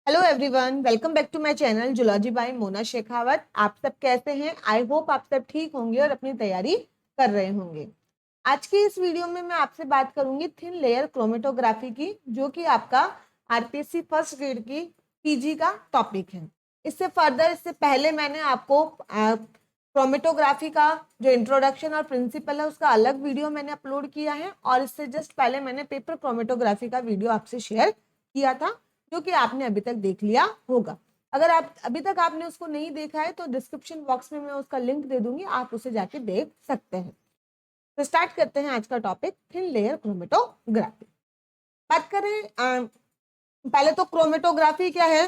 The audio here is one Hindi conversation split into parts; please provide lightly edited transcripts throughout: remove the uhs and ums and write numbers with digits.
Hello everyone, welcome back to my channel zoology by Mona Shekhawat. आप सब कैसे हैं? आई होप आप सब ठीक होंगे और अपनी तैयारी कर रहे होंगे। आज की इस वीडियो में मैं आपसे बात करूंगी थिन लेयर क्रोमेटोग्राफी की, जो कि आपका आरपीएससी फर्स्ट ग्रेड की पीजी का टॉपिक है। इससे पहले मैंने आपको क्रोमेटोग्राफी का जो इंट्रोडक्शन और प्रिंसिपल है उसका अलग वीडियो मैंने अपलोड किया है, और इससे जस्ट पहले मैंने पेपर क्रोमेटोग्राफी का वीडियो आपसे शेयर किया था, जो कि आपने अभी तक देख लिया होगा। अगर आप अभी तक आपने उसको नहीं देखा है तो डिस्क्रिप्शन बॉक्स में मैं उसका लिंक दे दूंगी, आप उसे जाके देख सकते हैं। तो स्टार्ट करते हैं आज का टॉपिक, थिन लेयर क्रोमेटोग्राफी। बात करें पहले तो क्रोमेटोग्राफी क्या है।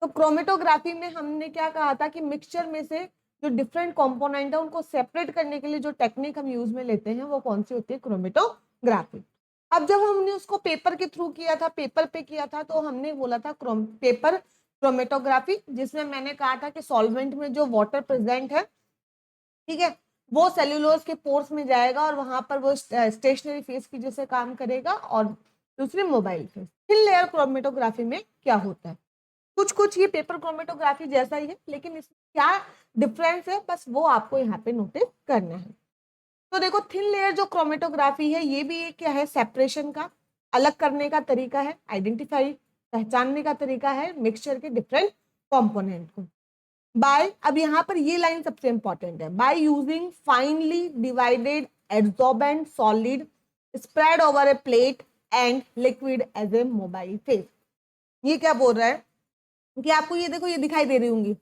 तो क्रोमेटोग्राफी में हमने क्या कहा था कि मिक्सचर में से जो डिफरेंट कंपोनेंट है उनको सेपरेट करने के लिए जो टेक्निक हम यूज में लेते हैं वो कौन सी होती है? क्रोमेटोग्राफी। अब जब हमने उसको पेपर के थ्रू किया था, पेपर पे किया था, तो हमने बोला था पेपर क्रोमेटोग्राफी, जिसमें मैंने कहा था कि सॉल्वेंट में जो वाटर प्रेजेंट है, ठीक है, वो सेल्यूलोज के पोर्स में जाएगा और वहां पर वो स्टेशनरी फेज की जैसे काम करेगा, और दूसरी mobile phase. Thin layer chromatography में क्या होता है? कुछ कुछ ये पेपर क्रोमेटोग्राफी जैसा ही है, लेकिन इसमें क्या डिफरेंस है बस वो आपको यहाँ पे नोटिस करना है। तो देखो, थिन लेयर जो क्रोमेटोग्राफी है ये भी एक क्या है? सेपरेशन का, अलग करने का तरीका है, आइडेंटिफाई पहचानने का तरीका है मिक्सचर के डिफरेंट कंपोनेंट को। बाय, अब यहाँ पर ये लाइन सबसे इंपॉर्टेंट है, by using finely divided adsorbent solid spread over a plate and liquid as a mobile phase. ये क्या बोल रहा है कि आपको ये देखो, ये दिखाई दे रही होंगी,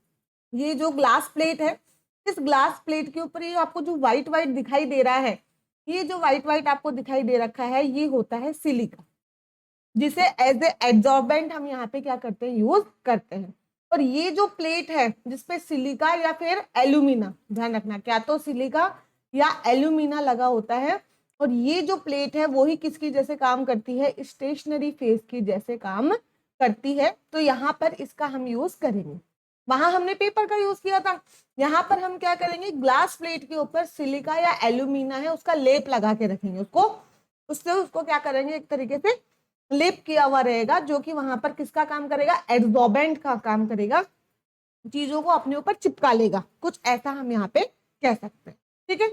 ये जो ग्लास प्लेट है, इस ग्लास प्लेट के ऊपर ये आपको जो व्हाइट व्हाइट दिखाई दे रहा है, ये जो व्हाइट व्हाइट आपको दिखाई दे रखा है ये होता है सिलिका, जिसे एज ए एड्सॉर्बेंट हम यहाँ पे क्या करते हैं? यूज करते हैं। और ये जो प्लेट है जिसपे सिलिका या फिर एल्यूमिना, ध्यान रखना, क्या तो सिलिका या एल्यूमिना लगा होता है, और ये जो प्लेट है वो ही किसकी जैसे काम करती है? स्टेशनरी फेज की जैसे काम करती है। तो यहाँ पर इसका हम यूज करेंगे। वहां हमने पेपर का यूज किया था, यहाँ पर हम क्या करेंगे? ग्लास प्लेट के ऊपर सिलिका या एल्यूमिना है उसका लेप लगा के रखेंगे, उसको क्या करेंगे? एक तरीके से लेप किया हुआ रहेगा, जो कि वहां पर किसका काम करेगा? एड्सॉर्बेंट का काम करेगा, चीजों को अपने ऊपर चिपका लेगा, कुछ ऐसा हम यहाँ पे कह सकते हैं। ठीक है,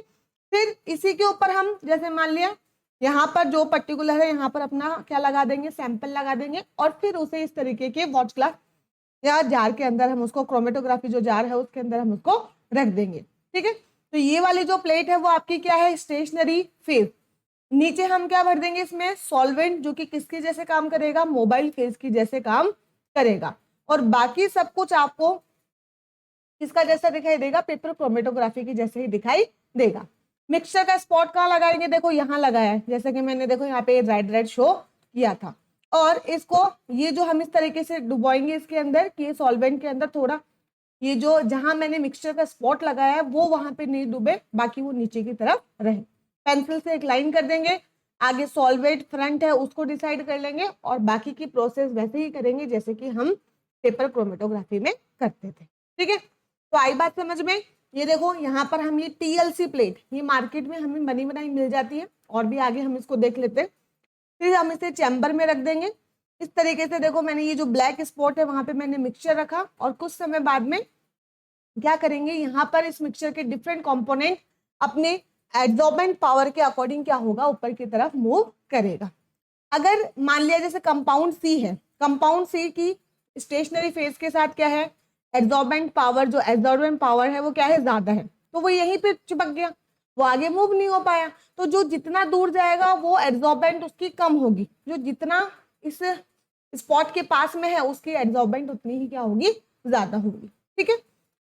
फिर इसी के ऊपर हम जैसे मान लिया यहाँ पर जो पर्टिकुलर है यहाँ पर अपना क्या लगा देंगे? सैंपल लगा देंगे, और फिर उसे इस तरीके के वॉच ग्लास या जार के अंदर हम उसको, क्रोमेटोग्राफी जो जार है उसके अंदर हम उसको रख देंगे। ठीक है, तो ये वाली जो प्लेट है वो आपकी क्या है? Stationary phase. नीचे हम क्या भर देंगे? इसमें सॉल्वेंट, जो कि किसके जैसे काम करेगा? मोबाइल फेज की जैसे काम करेगा। और बाकी सब कुछ आपको किसका जैसा दिखाई देगा? पेपर क्रोमेटोग्राफी की जैसे ही दिखाई देगा। मिक्सचर का स्पॉट कहाँ लगाएंगे? देखो यहाँ लगाया है, जैसे कि मैंने देखो यहाँ पे रेड रेड शो किया था। और इसको ये जो हम इस तरीके से डुबोएंगे इसके अंदर, कि सॉल्वेंट के अंदर थोड़ा, ये जो जहां मैंने मिक्सचर का स्पॉट लगाया है वो वहां पे नहीं डूबे, बाकी वो नीचे की तरफ रहे। पेंसिल से एक लाइन कर देंगे, आगे सॉल्वेंट फ्रंट है उसको डिसाइड कर लेंगे, और बाकी की प्रोसेस वैसे ही करेंगे जैसे कि हम पेपर क्रोमेटोग्राफी में करते थे। ठीक है, तो आई बात समझ में? ये देखो यहाँ पर हम ये टीएलसी प्लेट, ये मार्केट में हमें बनी बनाई मिल जाती है, और भी आगे हम इसको देख लेते हैं। फिर हम इसे चैम्बर में रख देंगे इस तरीके से। देखो मैंने ये जो ब्लैक स्पॉट है वहां पे मैंने मिक्सचर रखा, और कुछ समय बाद में क्या करेंगे? यहाँ पर इस मिक्सचर के डिफरेंट कंपोनेंट अपने एड्सॉर्बेंट पावर के अकॉर्डिंग क्या होगा? ऊपर की तरफ मूव करेगा। अगर मान लिया जैसे कंपाउंड सी है, कंपाउंड सी की स्टेशनरी फेज के साथ क्या है? एड्सॉर्बेंट पावर, जो एड्सॉर्बेंट पावर है वो क्या है? ज्यादा है, तो वो यहीं पे चिपक गया, वो आगे मूव नहीं हो पाया। तो जो जितना दूर जाएगा वो एड्सॉर्बेंट उसकी कम होगी, जो जितना इस स्पॉट के पास में है उसकी एड्सॉर्बेंट उतनी ही क्या होगी? ज्यादा होगी। ठीक है,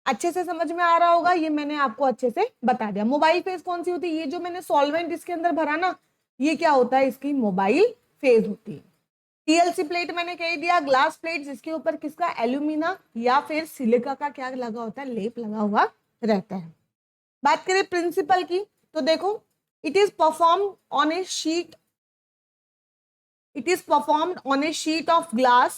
अच्छे से समझ में आ रहा होगा, ये मैंने आपको अच्छे से बता दिया। मोबाइल फेज कौन सी होती है? ये जो मैंने सॉल्वेंट इसके अंदर भरा ना, ये क्या होता है? इसकी मोबाइल फेज होती है। टीएलसी प्लेट मैंने कह दिया, ग्लास प्लेट जिसके ऊपर किसका? एल्यूमिना या फिर सिलिका का क्या लगा होता है? लेप लगा हुआ रहता है। बात करें प्रिंसिपल की, तो देखो, it is perform on A sheet, it is performed on a sheet of glass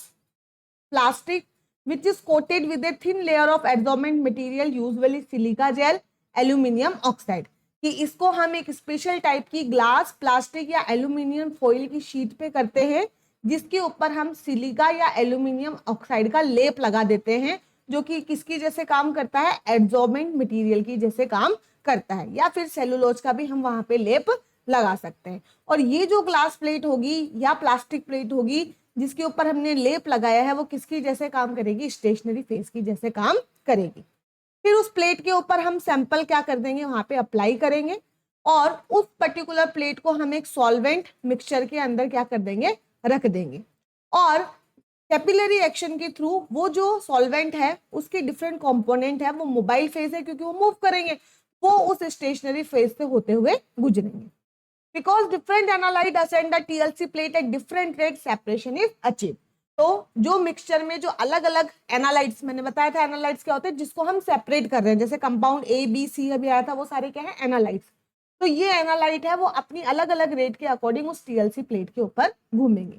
plastic which is coated with a thin layer of adsorbent material, usually silica gel, aluminium oxide। कि इसको हम एक स्पेशल टाइप की ग्लास, प्लास्टिक या एल्यूमिनियम फॉइल की शीट पे करते हैं, जिसके ऊपर हम सिलिका या एल्यूमिनियम ऑक्साइड का लेप लगा देते हैं, जो कि किसकी जैसे काम करता है, एड्सॉर्बेंट मटेरियल की जैसे काम करता है, या फिर सेलुलोज का भी हम वहां पे लेप लगा सकते हैं। और ये जो ग्लास प्लेट होगी या प्लास्टिक प्लेट होगी जिसके ऊपर हमने लेप लगाया है, वो किसकी जैसे काम करेगी, स्टेशनरी फेज की जैसे काम करेगी। फिर उस प्लेट के ऊपर हम सैंपल क्या कर देंगे, वहां पे अप्लाई करेंगे, और उस पर्टिकुलर प्लेट को हम एक सॉल्वेंट मिक्सचर के अंदर क्या कर देंगे, रख देंगे। और कैपिलरी एक्शन के थ्रू वो जो सॉल्वेंट है उसके डिफरेंट कंपोनेंट है, वो मोबाइल फेज है क्योंकि वो मूव करेंगे, वो उस स्टेशनरी फेज से होते हुए गुजरेंगे। Because different analyte ascend the TLC plate at different rate, separation is achieved. तो जो मिक्सचर में जो अलग अलग एनालाइट्स, मैंने बताया था एनालाइट्स क्या होते हैं, जिसको हम सेपरेट कर रहे हैं, जैसे कंपाउंड ए बी सी अभी आया था, वो सारे क्या है, एनालाइट्स। तो ये एनालाइट है वो अपनी अलग अलग रेट के अकॉर्डिंग उस टीएलसी प्लेट के ऊपर घूमेंगे।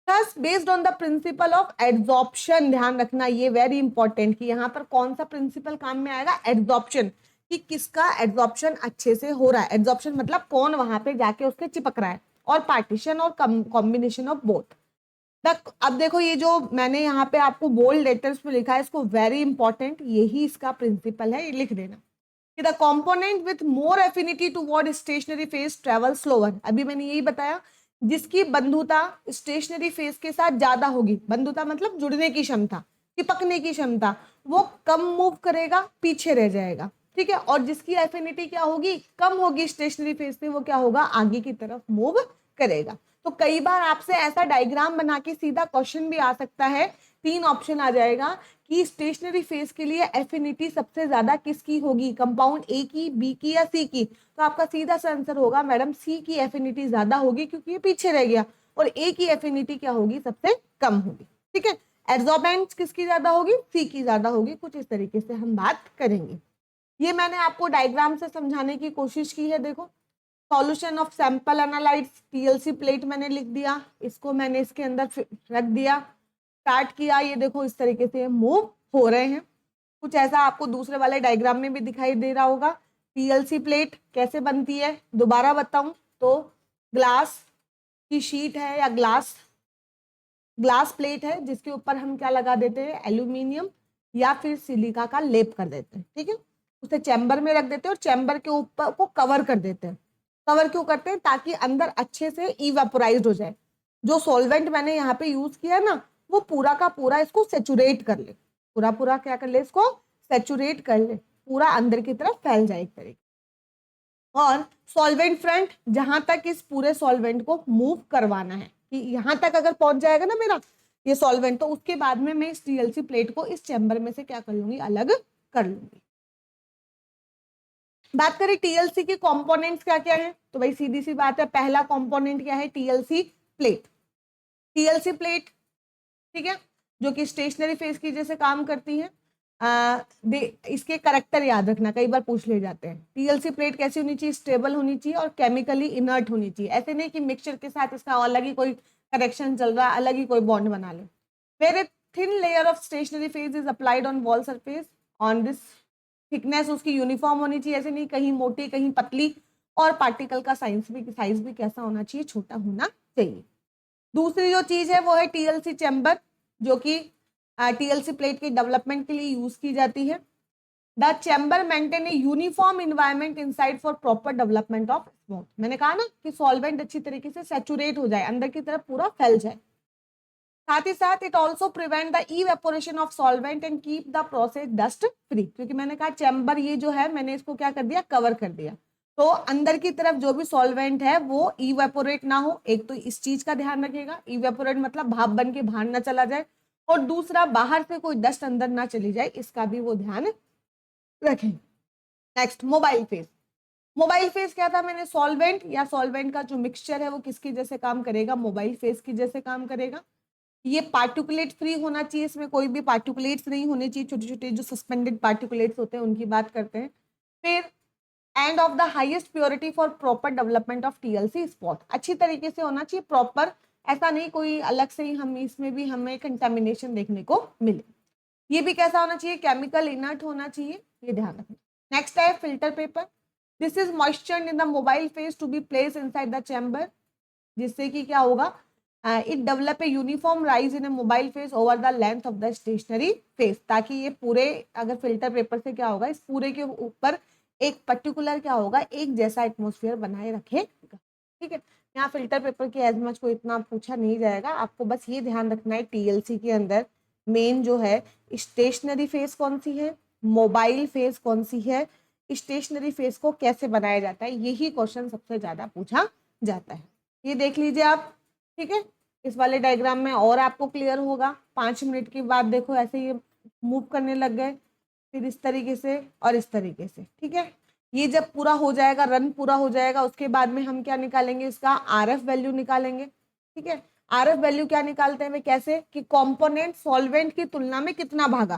Thus based on the principle of adsorption, ध्यान रखना ये वेरी इंपॉर्टेंट कि यहाँ पर कौन सा प्रिंसिपल काम में आएगा, एड्सॉर्प्शन, कि किसका एड्सॉर्प्शन अच्छे से हो रहा है। एड्सॉर्प्शन मतलब कौन वहां पे जाके उसके चिपक रहा है, और पार्टीशन और कॉम्बिनेशन ऑफ बोथ। अब देखो ये जो मैंने यहाँ पे आपको बोल्ड लेटर्स में लिखा है, इसको वेरी इंपॉर्टेंट, यही इसका प्रिंसिपल है, ये लिख देना कि the component with more affinity toward stationary phase travel slower. अभी मैंने यही बताया, जिसकी बंधुता स्टेशनरी फेज के साथ ज्यादा होगी, बंधुता मतलब जुड़ने की क्षमता, चिपकने की क्षमता, वो कम मूव करेगा, पीछे रह जाएगा, ठीक है। और जिसकी एफिनिटी क्या होगी, कम होगी स्टेशनरी फेज से, वो क्या होगा, आगे की तरफ मूव करेगा। तो कई बार आपसे ऐसा डायग्राम बना के सीधा क्वेश्चन भी आ सकता है, 3 ऑप्शन आ जाएगा कि स्टेशनरी फेज के लिए एफिनिटी सबसे ज्यादा किसकी होगी, कंपाउंड ए की, बी की या सी की। तो आपका सीधा सा आंसर होगा मैडम सी की एफिनिटी ज्यादा होगी क्योंकि ये पीछे रह गया, और ए की एफिनिटी क्या होगी, सबसे कम होगी, ठीक है। एड्सॉर्बेंट किसकी ज्यादा होगी, सी की ज्यादा होगी। कुछ इस तरीके से हम बात करेंगे। ये मैंने आपको डायग्राम से समझाने की कोशिश की है। देखो, solution of sample analytes, TLC plate मैंने लिख दिया, इसको मैंने इसके अंदर रख दिया, स्टार्ट किया, ये देखो इस तरीके से मूव हो रहे हैं। कुछ ऐसा आपको दूसरे वाले डायग्राम में भी दिखाई दे रहा होगा। टीएलसी प्लेट कैसे बनती है, दोबारा बताऊं तो ग्लास की शीट है या ग्लास प्लेट है, जिसके ऊपर हम क्या लगा देते हैं, एल्यूमिनियम या फिर सिलिका का लेप कर देते हैं, ठीक है। उसे चैम्बर में रख देते हैं और चैम्बर के ऊपर को कवर कर देते हैं। कवर क्यों करते हैं, ताकि अंदर अच्छे से इवेपोराइज्ड हो जाए। जो सॉल्वेंट मैंने यहाँ पे यूज किया ना, वो पूरा का पूरा इसको सेचुरेट कर ले, पूरा पूरा क्या कर ले, इसको सेचुरेट कर ले, पूरा अंदर की तरफ फैल जाए एक तरीके। और सॉल्वेंट फ्रंट, जहां तक इस पूरे सॉल्वेंट को मूव करवाना है, कि यहां तक अगर पहुंच जाएगा ना मेरा ये सॉल्वेंट, तो उसके बाद में मैं इस टीएलसी प्लेट को इस चैम्बर में से क्या कर लूंगी, अलग कर लूंगी। बात करें टीएलसी के कंपोनेंट्स क्या क्या है, तो भाई सीधी सी बात है, पहला कंपोनेंट क्या है, टीएलसी प्लेट। टीएलसी प्लेट, ठीक है, जो कि स्टेशनरी फेज की जैसे काम करती है। इसके करेक्टर याद रखना, कई बार पूछ ले जाते हैं। टीएलसी प्लेट कैसी होनी चाहिए, स्टेबल होनी चाहिए और केमिकली इनर्ट होनी चाहिए। ऐसे नहीं कि मिक्सचर के साथ इसका अलग ही कोई कनेक्शन चल रहा है, अलग ही कोई बॉन्ड बना ले। Very thin layer of stationary phase is applied on wall surface, on this thickness उसकी यूनिफॉर्म होनी चाहिए, ऐसे नहीं कहीं मोटी कहीं पतली। और पार्टिकल का साइज भी कैसा होना चाहिए, छोटा होना चाहिए। दूसरी जो चीज है वो है टीएलसी चैम्बर, जो कि टीएलसी प्लेट के डेवलपमेंट के लिए यूज की जाती है। The chamber maintain a uniform environment inside for proper development of smoke. मैंने कहा ना कि सॉल्वेंट अच्छी तरीके से सैचुरेट हो जाए, अंदर की तरफ पूरा फैल जाए। साथ ही साथ it also prevent the evaporation of solvent and keep the process dust free, क्योंकि मैंने कहा चैम्बर ये जो है, मैंने इसको क्या कर दिया, कवर कर दिया। तो अंदर की तरफ जो भी सॉल्वेंट है वो इवेपोरेट ना हो, एक तो इस चीज का ध्यान रखिएगा, इवेपोरेट मतलब भाप बन के बाहर ना चला जाए, और दूसरा बाहर से कोई डस्ट अंदर ना चली जाए, इसका भी वो ध्यान रखें। Next, mobile phase. Mobile phase क्या था, मैंने सॉल्वेंट या सॉल्वेंट का जो मिक्सचर है वो किसकी जैसे काम करेगा, मोबाइल फेज की जैसे काम करेगा। ये पार्टिकुलेट फ्री होना चाहिए, इसमें कोई भी पार्टिकुलेट्स नहीं होने चाहिए, छोटे छोटे जो सस्पेंडेड पार्टिकुलेट्स होते हैं उनकी बात करते हैं। फिर end of the highest purity for proper development of TLC spot, अच्छी तरीके से होना चाहिए, प्रॉपर, ऐसा नहीं कोई अलग से ही हम इसमें भी हमें कंटेमिनेशन देखने को मिले। ये भी कैसा होना चाहिए, केमिकल इनर्ट होना चाहिए, ये ध्यान रखना। नेक्स्ट है filter paper. This is moisture in the mobile phase to be place inside the chamber, जिससे कि क्या होगा, it develop a uniform rise in a mobile phase over the length of the stationary phase, ताकि ये पूरे अगर फिल्टर पेपर से क्या होगा, इस पूरे के ऊपर एक पर्टिकुलर क्या होगा, एक जैसा एटमोस्फेयर बनाए रखेगा। ठीक है, यहाँ फिल्टर पेपर की एज मच को इतना पूछा नहीं जाएगा, आपको बस ये ध्यान रखना है टीएलसी के अंदर मेन जो है स्टेशनरी फेस कौन सी है, मोबाइल फेस कौन सी है, स्टेशनरी फेस को कैसे बनाया जाता है, यही क्वेश्चन सबसे ज्यादा पूछा जाता है। ये देख लीजिए आप। ठीक है, इस वाले डायग्राम में और आपको क्लियर होगा। 5 मिनट के बाद देखो ऐसे ये मूव करने लग गए, फिर इस तरीके से और इस तरीके से। ठीक है, ये जब पूरा हो जाएगा, रन पूरा हो जाएगा, उसके बाद में हम क्या निकालेंगे, इसका आरएफ वैल्यू निकालेंगे। ठीक है, आरएफ वैल्यू क्या निकालते हैं वे, कैसे कि कंपोनेंट सॉल्वेंट की तुलना में कितना भागा,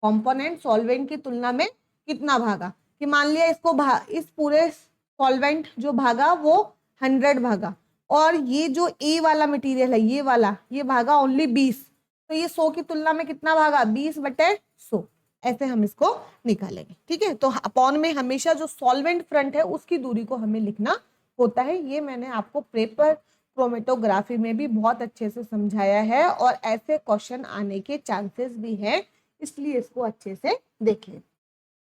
कंपोनेंट सॉल्वेंट की तुलना में कितना भागा, कि मान लिया इसको इस पूरे सॉल्वेंट जो भागा वो 100 भागा, और ये जो ए वाला मटेरियल है ये वाला, ये भागा ओनली 20, तो ये 100 की तुलना में कितना भागा, 20/100, ऐसे हम इसको निकालेंगे। ठीक है, तो अपॉन में हमेशा जो सॉल्वेंट फ्रंट है उसकी दूरी को हमें लिखना होता है। ये मैंने आपको पेपर क्रोमेटोग्राफी में भी बहुत अच्छे से समझाया है, और ऐसे क्वेश्चन आने के चांसेस भी हैं, इसलिए इसको अच्छे से देखें।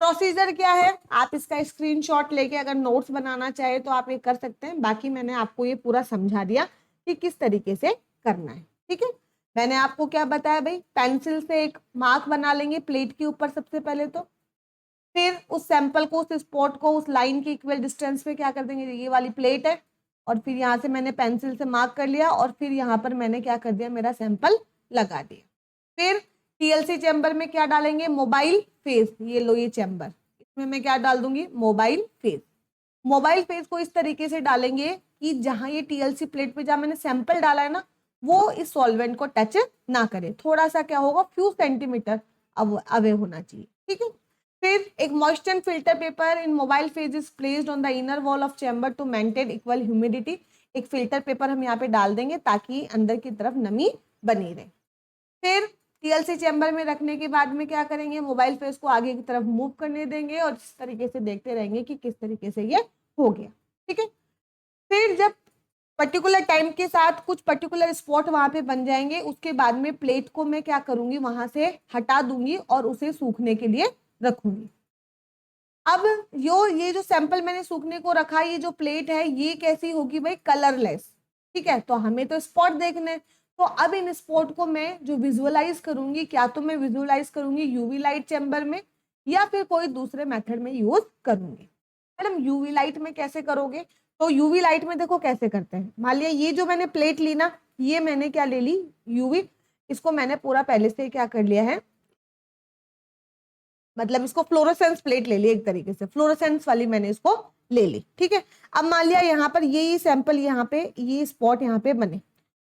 प्रोसीजर क्या है, आप इसका स्क्रीनशॉट लेके अगर नोट्स बनाना चाहे तो आप ये कर सकते हैं, बाकी मैंने आपको ये पूरा समझा दिया कि किस तरीके से करना है। ठीक है, मैंने आपको क्या बताया भाई, पेंसिल से एक मार्क बना लेंगे प्लेट के ऊपर सबसे पहले, तो फिर उस सैंपल को, उस स्पॉट को उस लाइन के इक्वल डिस्टेंस पे क्या कर देंगे, ये वाली प्लेट है, और फिर यहाँ से मैंने पेंसिल से मार्क कर लिया, और फिर यहाँ पर मैंने क्या कर दिया, मेरा सैंपल लगा दिया। फिर टीएलसी चैम्बर में क्या डालेंगे, मोबाइल फेस, ये लो ये चैम्बर, इसमें मैं क्या डाल दूंगी, मोबाइल फेस। मोबाइल फेस को इस तरीके से डालेंगे कि जहां ये टीएलसी प्लेट पे जहां मैंने सैंपल डाला है ना, वो इस सॉल्वेंट को टच ना करे, थोड़ा सा क्या होगा, फ्यू सेंटीमीटर अवे होना चाहिए। ठीक है, फिर एक moisture filter paper in mobile phase is placed on the inner wall of chamber to maintain equal humidity, एक फिल्टर पेपर हम यहाँ पे डाल देंगे ताकि अंदर की तरफ नमी बनी रहे। फिर टीएलसी चैम्बर में रखने के बाद में क्या करेंगे, मोबाइल फेस को आगे की तरफ मूव करने देंगे, और इस तरीके से देखते रहेंगे कि किस तरीके से ये हो गया। ठीक है, फिर जब पर्टिकुलर टाइम के साथ कुछ पर्टिकुलर स्पॉट वहां पे बन जाएंगे, उसके बाद में प्लेट को मैं क्या करूंगी, वहां से हटा दूंगी और उसे सूखने के लिए रखूंगी। अब ये जो सैंपल मैंने सूखने को रखा, ये जो प्लेट है ये कैसी होगी भाई, कलरलेस। ठीक है, तो हमें तो स्पॉट देखने, तो अब इन स्पॉट को मैं जो विजुअलाइज करूंगी, क्या तो मैं विजुअलाइज करूंगी यूवी लाइट चैम्बर में, या फिर कोई दूसरे मेथड में यूज करूंगी। मैडम यूवी लाइट में कैसे करोगे, तो यूवी लाइट में देखो कैसे करते हैं, मान लिया ये जो मैंने प्लेट ली ना, ये मैंने क्या ले ली, यूवी, इसको मैंने पूरा पहले से क्या कर लिया है, मतलब इसको फ्लोरोसेंस प्लेट ले ली, एक तरीके से फ्लोरोसेंस वाली मैंने इसको ले ली। ठीक है, अब मान लिया यहाँ पर ये सैंपल, यहाँ पे ये स्पॉट यहाँ पे बने,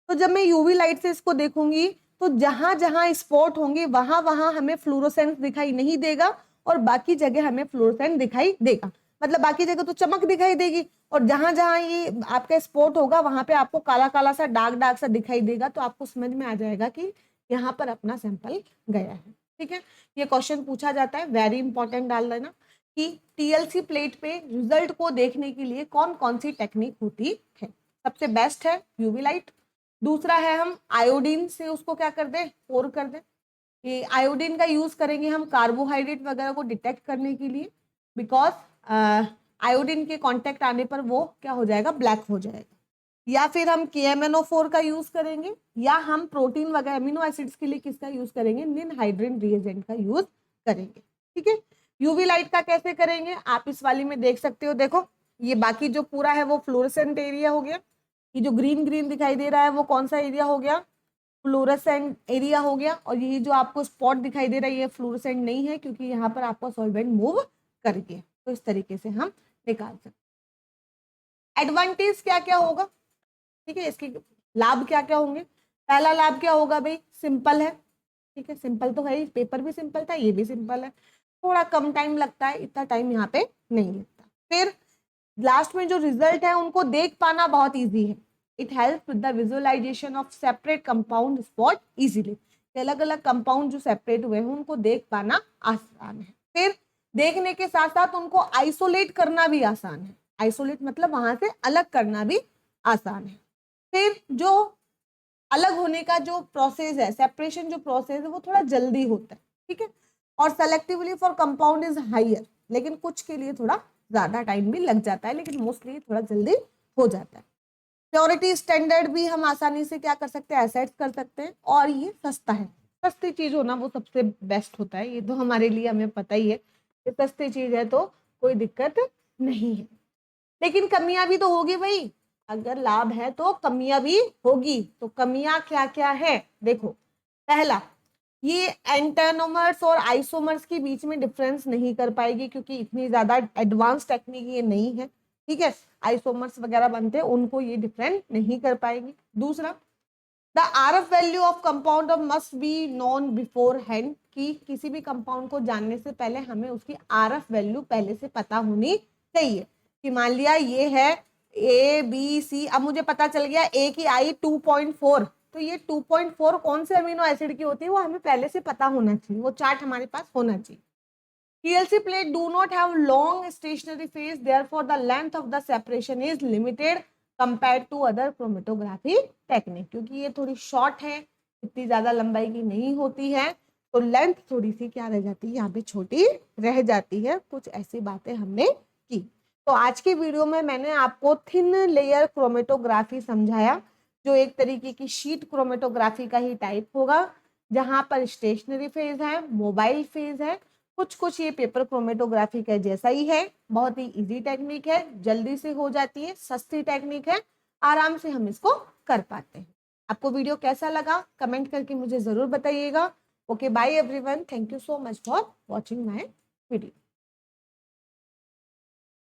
तो जब मैं यूवी लाइट से इसको देखूंगी तो जहां जहां स्पॉट होंगे वहां वहां हमें फ्लोरोसेंस दिखाई नहीं देगा, और बाकी जगह हमें फ्लोरोसेंस दिखाई देगा, मतलब बाकी जगह तो चमक दिखाई देगी, और जहां जहां ये आपका स्पॉट होगा वहां पे आपको काला काला सा डार्क डार्क सा दिखाई देगा, तो आपको समझ में आ जाएगा कि यहाँ पर अपना सैंपल गया है। ठीक है, ये क्वेश्चन पूछा जाता है, वेरी इंपॉर्टेंट डाल देना कि टीएलसी प्लेट पे रिजल्ट को देखने के लिए कौन कौन सी टेक्निक होती है। सबसे बेस्ट है यूवी लाइट, दूसरा है हम आयोडीन से उसको क्या कर दें, पोर कर दें। ये आयोडीन का यूज करेंगे हम कार्बोहाइड्रेट वगैरह को डिटेक्ट करने के लिए, बिकॉज आयोडीन के कांटेक्ट आने पर वो क्या हो जाएगा, ब्लैक हो जाएगा। या फिर हम KMnO4 का यूज करेंगे, या हम प्रोटीन वगैरह अमीनो एसिड्स के लिए किसका यूज करेंगे, निनहाइड्रिन रिएजेंट का यूज करेंगे। ठीक है, यूवी लाइट का कैसे करेंगे, आप इस वाली में देख सकते हो, देखो ये बाकी जो पूरा है वो फ्लोरेसेंट एरिया हो गया, ये जो ग्रीन ग्रीन दिखाई दे रहा है वो कौन सा एरिया हो गया, फ्लोरेसेंट एरिया हो गया, और ये जो आपको स्पॉट दिखाई दे रहा है ये फ्लोरेसेंट नहीं है, क्योंकि यहाँ पर आपका सॉल्वेंट मूव कर गया। तो इस तरीके से हम निकाल सकते। एडवांटेज क्या क्या होगा, ठीक है, इसके लाभ क्या क्या होंगे, पहला लाभ क्या होगा भाई, सिंपल है। ठीक है, सिंपल तो है ही, पेपर भी सिंपल था, ये भी सिंपल है, थोड़ा कम टाइम लगता है, इतना टाइम यहाँ पे नहीं लगता। फिर लास्ट में जो रिजल्ट है उनको देख पाना बहुत इजी है, it help with the visualisation of separate compound spot easily, अलग अलग कंपाउंड जो सेपरेट हुए हैं उनको देख पाना आसान है। फिर देखने के साथ साथ उनको आइसोलेट करना भी आसान है, आइसोलेट मतलब वहां से अलग करना भी आसान है। फिर जो अलग होने का जो प्रोसेस है, सेपरेशन जो प्रोसेस है वो थोड़ा जल्दी होता है, ठीक है। और selectively for compound is higher, लेकिन कुछ के लिए थोड़ा ज्यादा टाइम भी लग जाता है, लेकिन मोस्टली थोड़ा जल्दी हो जाता है। प्योरिटी स्टैंडर्ड भी हम आसानी से क्या कर सकते हैं, एसेट्स कर सकते हैं, और ये सस्ता है। सस्ती चीज होना वो सबसे बेस्ट होता है, ये तो हमारे लिए हमें पता ही है कि सस्ती चीज है तो कोई दिक्कत नहीं है। लेकिन कमियां भी तो होगी भाई, अगर लाभ है तो कमियां भी होगी। तो कमियां क्या क्या है, देखो। पहला, ये एंटेनोमर्स और आइसोमर्स के बीच में डिफरेंस नहीं कर पाएगी, क्योंकि इतनी ज्यादा एडवांस टेक्निक ये नहीं है, ठीक है। आइसोमर्स वगैरह बनते हैं, उनको ये डिफरेंट नहीं कर पाएगी। दूसरा, the RF value of compound must be known before hand, कि किसी भी कंपाउंड को जानने से पहले हमें उसकी RF वैल्यू पहले से पता होनी चाहिए। कि मान लिया ये है ABC, अब मुझे पता चल गया A की आई 2.4, तो ये 2.4 कौन से अमीनो एसिड की होती है वो हमें पहले से पता होना चाहिए, वो चार्ट हमारे पास होना चाहिए। TLC plate do not have long stationary phase, therefore the length of the separation is limited compared to other chromatography technique, क्योंकि ये थोड़ी शॉर्ट है, इतनी ज्यादा लंबाई की नहीं होती है, तो लेंथ थोड़ी सी क्या रह जाती है, यहाँ पे छोटी रह जाती है। कुछ ऐसी बातें हमने की। तो आज की वीडियो में मैंने आपको थिन लेयर क्रोमेटोग्राफी समझाया, जो एक तरीके की शीट क्रोमेटोग्राफी का ही टाइप होगा, जहां पर स्टेशनरी फेज है, मोबाइल फेज है, कुछ कुछ ये पेपर क्रोमेटोग्राफी का जैसा ही है। बहुत ही इजी टेक्निक है, जल्दी से हो जाती है, सस्ती टेक्निक है, आराम से हम इसको कर पाते हैं। आपको वीडियो कैसा लगा कमेंट करके मुझे जरूर बताइएगा। Okay, bye everyone, thank you so much for watching my video.